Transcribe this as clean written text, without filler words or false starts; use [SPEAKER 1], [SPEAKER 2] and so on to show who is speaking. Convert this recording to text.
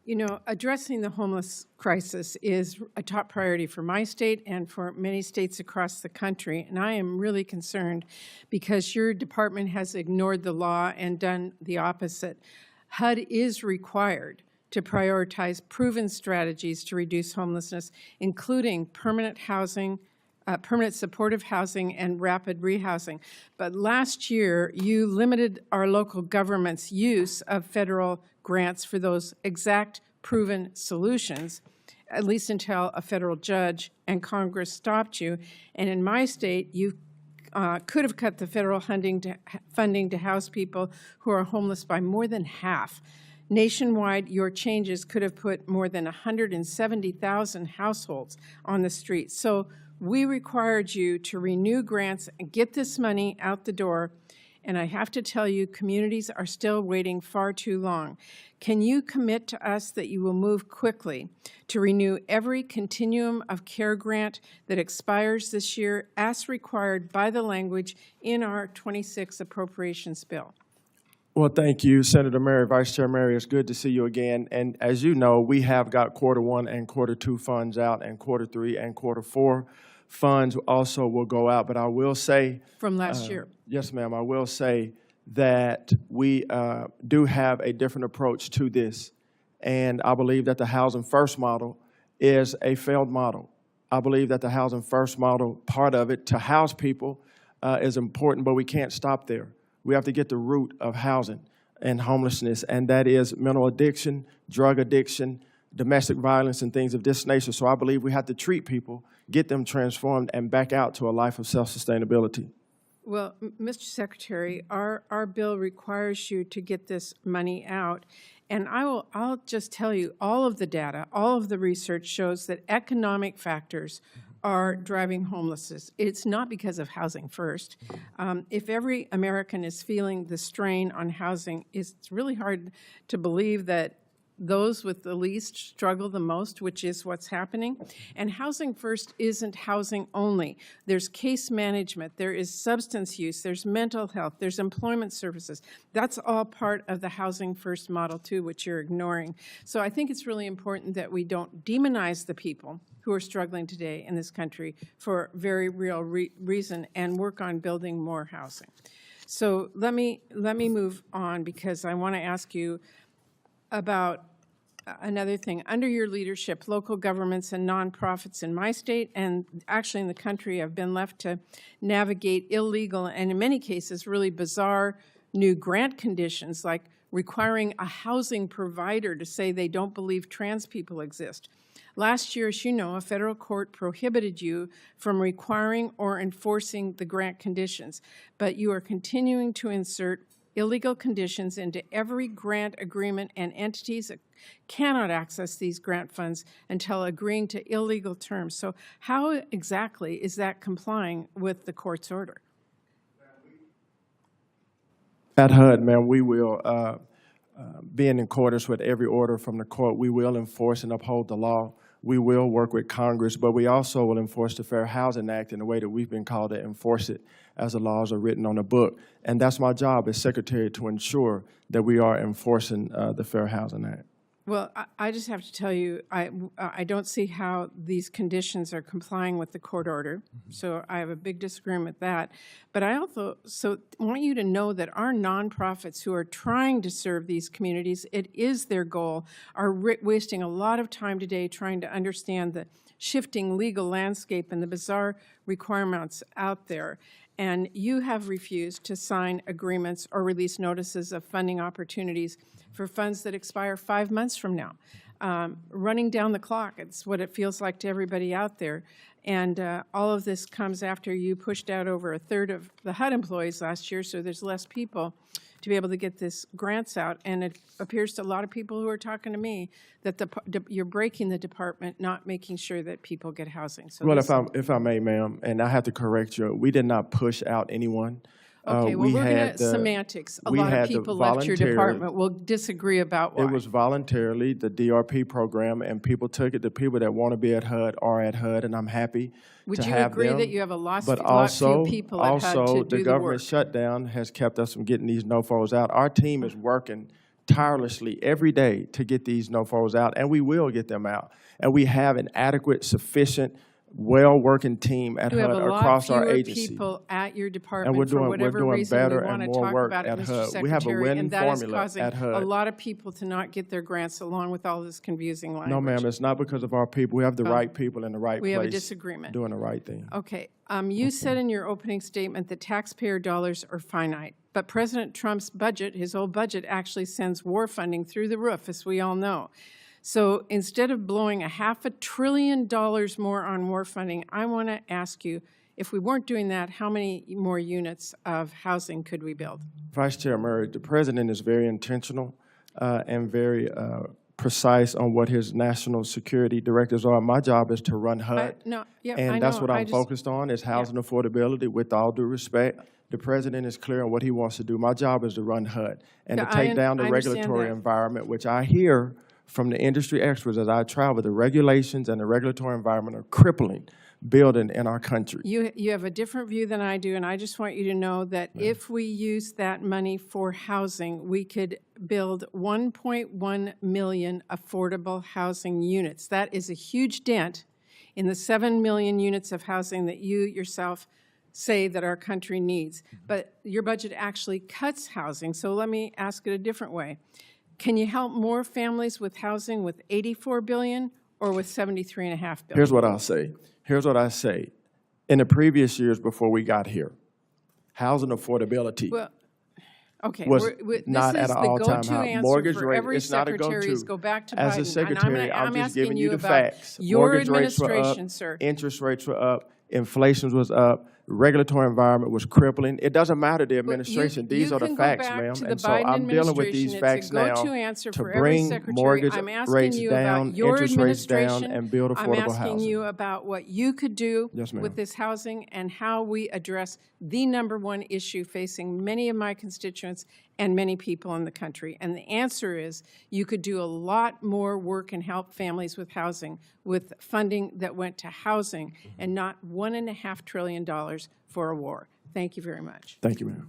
[SPEAKER 1] You know, addressing the homeless crisis is a top priority for my state and for many states across the country. And I am really concerned because your department has ignored the law and done the opposite. HUD is required to prioritize proven strategies to reduce homelessness, including permanent housing, permanent supportive housing, and rapid rehousing. But last year, you limited our local government's use of federal grants for those exact proven solutions, at least until a federal judge and Congress stopped you. And in my state, you could have cut the federal funding to house people who are homeless by more than half. Nationwide, your changes could have put more than 170,000 households on the streets. So we required you to renew grants and get this money out the door. And I have to tell you, communities are still waiting far too long. Can you commit to us that you will move quickly to renew every continuum of care grant that expires this year as required by the language in our 26 appropriations bill?
[SPEAKER 2] Well, thank you, Senator Mary, Vice Chair Mary. It's good to see you again. And as you know, we have got Q1 and Q2 funds out, and Q3 and Q4 funds also will go out. But I will say—
[SPEAKER 1] From last year.
[SPEAKER 2] Yes, ma'am. I will say that we do have a different approach to this. And I believe that the Housing First model is a failed model. I believe that the Housing First model, part of it, to house people is important, but we can't stop there. We have to get the root of housing and homelessness, and that is mental addiction, drug addiction, domestic violence, and things of this nature. So I believe we have to treat people, get them transformed, and back out to a life of self-sustainability.
[SPEAKER 1] Well, Mr. Secretary, our bill requires you to get this money out. And I'll just tell you, all of the data, all of the research shows that economic factors are driving homelessness. It's not because of Housing First. If every American is feeling the strain on housing, it's really hard to believe that those with the least struggle the most, which is what's happening. And Housing First isn't housing only. There's case management, there is substance use, there's mental health, there's employment services. That's all part of the Housing First model too, which you're ignoring. So I think it's really important that we don't demonize the people who are struggling today in this country for very real reason and work on building more housing. So let me move on, because I want to ask you about another thing. Under your leadership, local governments and nonprofits in my state and actually in the country have been left to navigate illegal and in many cases really bizarre new grant conditions, like requiring a housing provider to say they don't believe trans people exist. Last year, as you know, a federal court prohibited you from requiring or enforcing the grant conditions, but you are continuing to insert illegal conditions into every grant agreement, and entities cannot access these grant funds until agreeing to illegal terms. So how exactly is that complying with the court's order?
[SPEAKER 2] At HUD, ma'am, we will be in accordance with every order from the court. We will enforce and uphold the law. We will work with Congress, but we also will enforce the Fair Housing Act in the way that we've been called to enforce it as the laws are written on the book. And that's my job as Secretary, to ensure that we are enforcing the Fair Housing Act.
[SPEAKER 1] Well, I just have to tell you, I don't see how these conditions are complying with the court order, so I have a big disagreement with that. But I also want you to know that our nonprofits who are trying to serve these communities, it is their goal, are wasting a lot of time today trying to understand the shifting legal landscape and the bizarre requirements out there. And you have refused to sign agreements or release notices of funding opportunities for funds that expire 5 months from now. Running down the clock, it's what it feels like to everybody out there. And all of this comes after you pushed out over a third of the HUD employees last year, so there's less people to be able to get this grants out. And it appears to a lot of people who are talking to me that you're breaking the department, not making sure that people get housing. So
[SPEAKER 2] well, if I may, ma'am, and I have to correct you, we did not push out anyone.
[SPEAKER 1] Okay, well, we're going to semantics. A lot of people left your department. We'll disagree about why.
[SPEAKER 2] It was voluntarily, the DRP program, and people took it. The people that want to be at HUD are at HUD, and I'm happy
[SPEAKER 1] Would
[SPEAKER 2] to
[SPEAKER 1] you
[SPEAKER 2] have
[SPEAKER 1] agree
[SPEAKER 2] them.
[SPEAKER 1] that you have a lot few people at HUD to do the work?
[SPEAKER 2] Also, the government shutdown has kept us from getting these no-fos out. Our team is working tirelessly every day to get these no-faults out, and we will get them out. And we have an adequate, sufficient, well-working team at
[SPEAKER 1] You have
[SPEAKER 2] HUD
[SPEAKER 1] a lot
[SPEAKER 2] across our
[SPEAKER 1] fewer
[SPEAKER 2] agency.
[SPEAKER 1] people at your
[SPEAKER 2] And
[SPEAKER 1] department for
[SPEAKER 2] we're
[SPEAKER 1] whatever
[SPEAKER 2] doing
[SPEAKER 1] reason we
[SPEAKER 2] better
[SPEAKER 1] want
[SPEAKER 2] and
[SPEAKER 1] to
[SPEAKER 2] more
[SPEAKER 1] talk
[SPEAKER 2] work
[SPEAKER 1] about it,
[SPEAKER 2] at
[SPEAKER 1] Mr.
[SPEAKER 2] HUD. We have a
[SPEAKER 1] Secretary,
[SPEAKER 2] winning
[SPEAKER 1] and that is
[SPEAKER 2] formula
[SPEAKER 1] causing
[SPEAKER 2] at
[SPEAKER 1] a
[SPEAKER 2] HUD.
[SPEAKER 1] lot of people to not get their grants along with all this confusing language.
[SPEAKER 2] No, ma'am, it's not because of our people. We have the right people in the right
[SPEAKER 1] we
[SPEAKER 2] place.
[SPEAKER 1] have a disagreement.
[SPEAKER 2] Doing the right thing.
[SPEAKER 1] Okay, you said in your opening statement that taxpayer dollars are finite, but President Trump's budget, his whole budget, actually sends war funding through the roof, as we all know. So instead of blowing $500 billion more on war funding, I want to ask you, if we weren't doing that, how many more units of housing could we build?
[SPEAKER 2] Vice Chair Murray, the president is very intentional and very precise on what his national security directives are. My job is to run HUD, and that's what I'm focused on, is housing affordability. With all due respect, the president is clear on what he wants to do. My job is to run HUD and to take down the regulatory environment, which I hear from the industry experts as I travel. The regulations and the regulatory environment are crippling building in our country.
[SPEAKER 1] You have a different view than I do, and I just want you to know that if we use that money for housing, we could build 1.1 million affordable housing units. That is a huge dent in the 7 million units of housing that you yourself say that our country needs. But your budget actually cuts housing, so let me ask it a different way. Can you help more families with housing with $84 billion or with $73.5 billion?
[SPEAKER 2] Here's what I'll say. Here's what I say. In the previous years before we got here, housing affordability was not at an all-time high. Mortgage rate, it's not a go-to.
[SPEAKER 1] Go back to
[SPEAKER 2] As
[SPEAKER 1] Biden.
[SPEAKER 2] a secretary, I'm just giving you the facts.
[SPEAKER 1] Your
[SPEAKER 2] Mortgage rates were up,
[SPEAKER 1] sir.
[SPEAKER 2] interest rates were up, inflation was up, the regulatory environment was crippling. It doesn't matter the administration. These are the facts, ma'am. And so I'm dealing with these facts now to bring mortgage rates down, interest rates down, and build affordable housing.
[SPEAKER 1] I'm asking you about what you could do with this housing and how we address the #1 issue facing many of my constituents and many people in the country. And the answer is you could do a lot more work and help families with housing with funding that went to housing and not $1.5 trillion for a war. Thank you very much.
[SPEAKER 2] Thank you, ma'am.